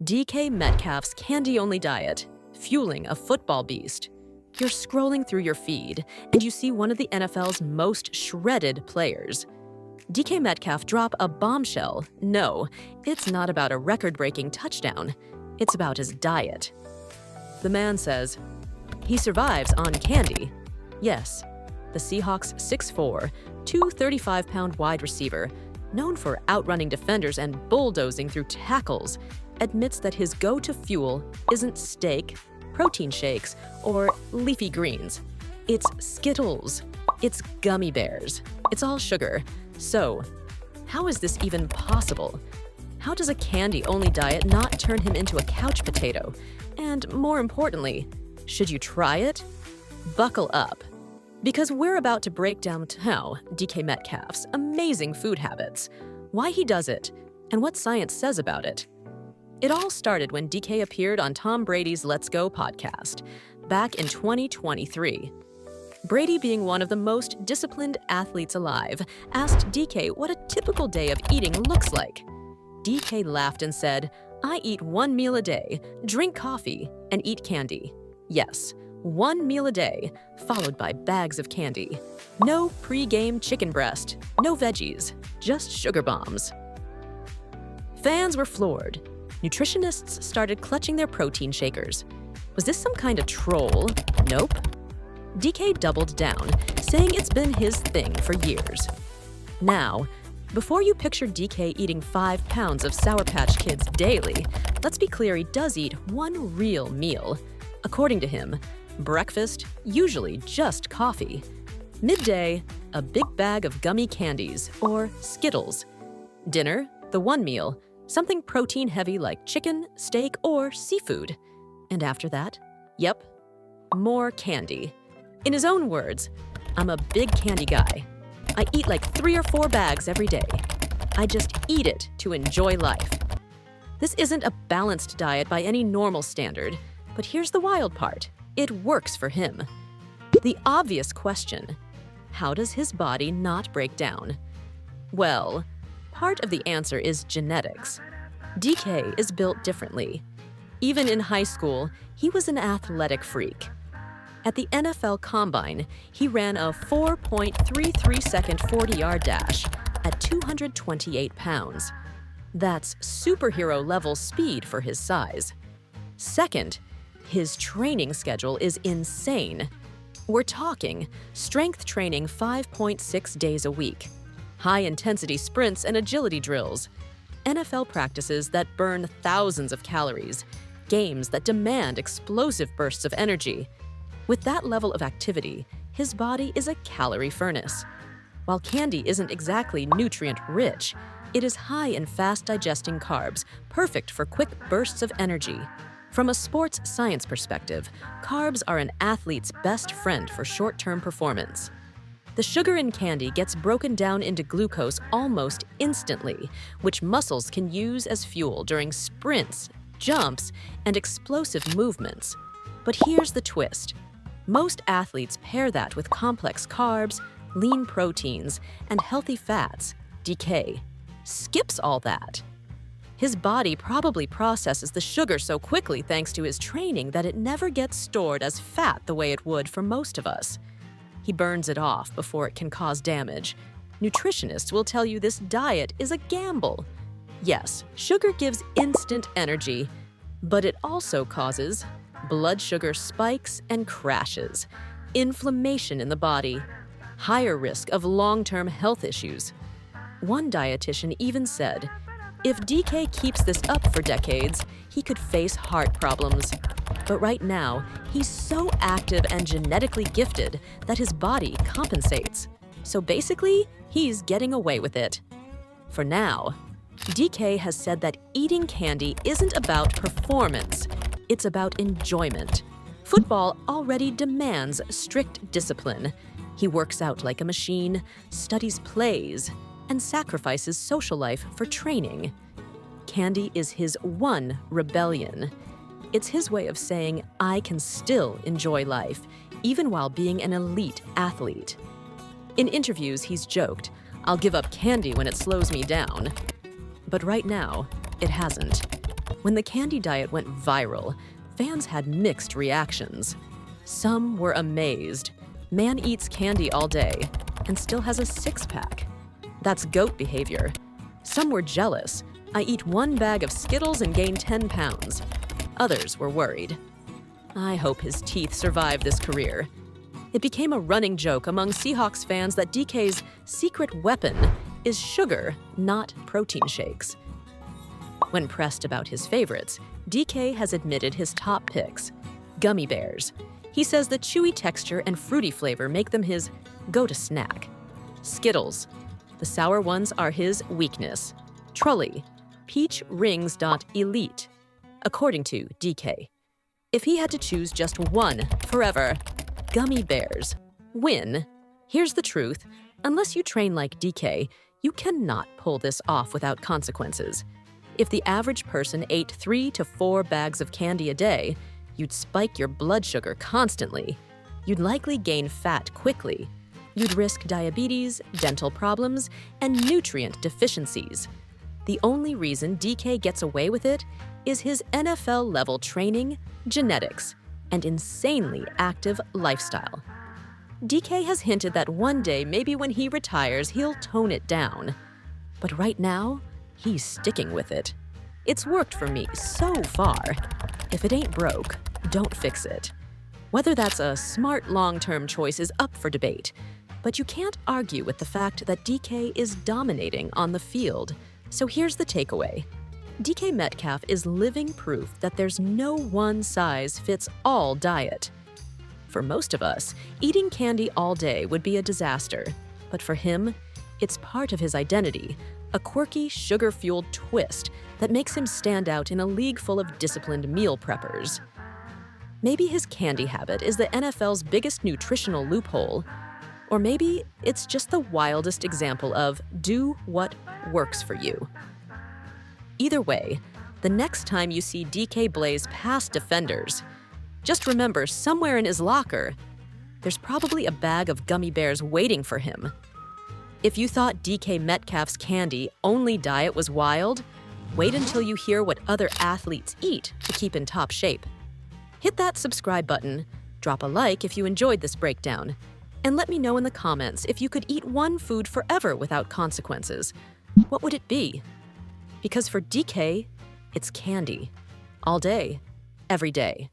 DK Metcalf's candy-only diet, fueling a football beast. You're scrolling through your feed, and you see one of the NFL's most shredded players. DK Metcalf drop a bombshell. No, it's not about a record-breaking touchdown. It's about his diet. The man says he survives on candy. Yes, the Seahawks' 6'4", 235-pound wide receiver, known for outrunning defenders and bulldozing through tackles, admits that his go-to fuel isn't steak, protein shakes, or leafy greens. It's Skittles. It's gummy bears. It's all sugar. So, how is this even possible? How does a candy-only diet not turn him into a couch potato? And more importantly, should you try it? Buckle up, because we're about to break down how DK Metcalf's amazing food habits, why he does it, and what science says about it. It all started when DK appeared on Tom Brady's Let's Go podcast back in 2023. Brady, being one of the most disciplined athletes alive, asked DK what a typical day of eating looks like. DK laughed and said, "I eat one meal a day, drink coffee, and eat candy." Yes, one meal a day, followed by bags of candy. No pre-game chicken breast, no veggies, just sugar bombs. Fans were floored. Nutritionists started clutching their protein shakers. Was this some kind of troll? Nope. DK doubled down, saying it's been his thing for years. Now, before you picture DK eating 5 pounds of Sour Patch Kids daily, let's be clear he does eat one real meal. According to him, breakfast, usually just coffee. Midday, a big bag of gummy candies, or Skittles. Dinner, the one meal, something protein-heavy like chicken, steak, or seafood. And after that, yep, more candy. In his own words, "I'm a big candy guy. I eat like 3 or 4 bags every day. I just eat it to enjoy life." This isn't a balanced diet by any normal standard, but here's the wild part. It works for him. The obvious question, how does his body not break down? Well, part of the answer is genetics. DK is built differently. Even in high school, he was an athletic freak. At the NFL Combine, he ran a 4.33-second 40-yard dash at 228 pounds. That's superhero-level speed for his size. Second, his training schedule is insane. We're talking strength training 5.6 days a week, high-intensity sprints and agility drills, NFL practices that burn thousands of calories, games that demand explosive bursts of energy. With that level of activity, his body is a calorie furnace. While candy isn't exactly nutrient-rich, it is high in fast-digesting carbs, perfect for quick bursts of energy. From a sports science perspective, carbs are an athlete's best friend for short-term performance. The sugar in candy gets broken down into glucose almost instantly, which muscles can use as fuel during sprints, jumps, and explosive movements. But here's the twist. Most athletes pair that with complex carbs, lean proteins, and healthy fats. DK skips all that. His body probably processes the sugar so quickly thanks to his training that it never gets stored as fat the way it would for most of us. He burns it off before it can cause damage. Nutritionists will tell you this diet is a gamble. Yes, sugar gives instant energy, but it also causes blood sugar spikes and crashes, inflammation in the body, higher risk of long-term health issues. One dietitian even said, if DK keeps this up for decades, he could face heart problems. But right now, he's so active and genetically gifted that his body compensates. So basically, he's getting away with it. For now, DK has said that eating candy isn't about performance. It's about enjoyment. Football already demands strict discipline. He works out like a machine, studies plays, and sacrifices social life for training. Candy is his one rebellion. It's his way of saying, I can still enjoy life, even while being an elite athlete. In interviews, he's joked, "I'll give up candy when it slows me down." But right now, it hasn't. When the candy diet went viral, fans had mixed reactions. Some were amazed. Man eats candy all day and still has a six-pack. That's goat behavior. Some were jealous. I eat one bag of Skittles and gain 10 pounds. Others were worried. I hope his teeth survive this career. It became a running joke among Seahawks fans that DK's secret weapon is sugar, not protein shakes. When pressed about his favorites, DK has admitted his top picks: gummy bears. He says the chewy texture and fruity flavor make them his go-to snack. Skittles. The sour ones are his weakness. Trolli. Peach rings.elite, according to DK. If he had to choose just one forever, gummy bears. Win. Here's the truth. Unless you train like DK, you cannot pull this off without consequences. If the average person ate 3 to 4 bags of candy a day, you'd spike your blood sugar constantly. You'd likely gain fat quickly. You'd risk diabetes, dental problems, and nutrient deficiencies. The only reason DK gets away with it is his NFL-level training, genetics, and insanely active lifestyle. DK has hinted that one day, maybe when he retires, he'll tone it down. But right now, he's sticking with it. It's worked for me so far. If it ain't broke, don't fix it. Whether that's a smart long-term choice is up for debate, but you can't argue with the fact that DK is dominating on the field. So here's the takeaway. DK Metcalf is living proof that there's no one-size-fits-all diet. For most of us, eating candy all day would be a disaster, but for him, it's part of his identity, a quirky, sugar-fueled twist that makes him stand out in a league full of disciplined meal preppers. Maybe his candy habit is the NFL's biggest nutritional loophole, or maybe it's just the wildest example of do what works for you. Either way, the next time you see DK blaze past defenders, just remember somewhere in his locker, there's probably a bag of gummy bears waiting for him. If you thought DK Metcalf's candy-only diet was wild, wait until you hear what other athletes eat to keep in top shape. Hit that subscribe button, drop a like if you enjoyed this breakdown, and let me know in the comments if you could eat one food forever without consequences. What would it be? Because for DK, it's candy. All day, every day.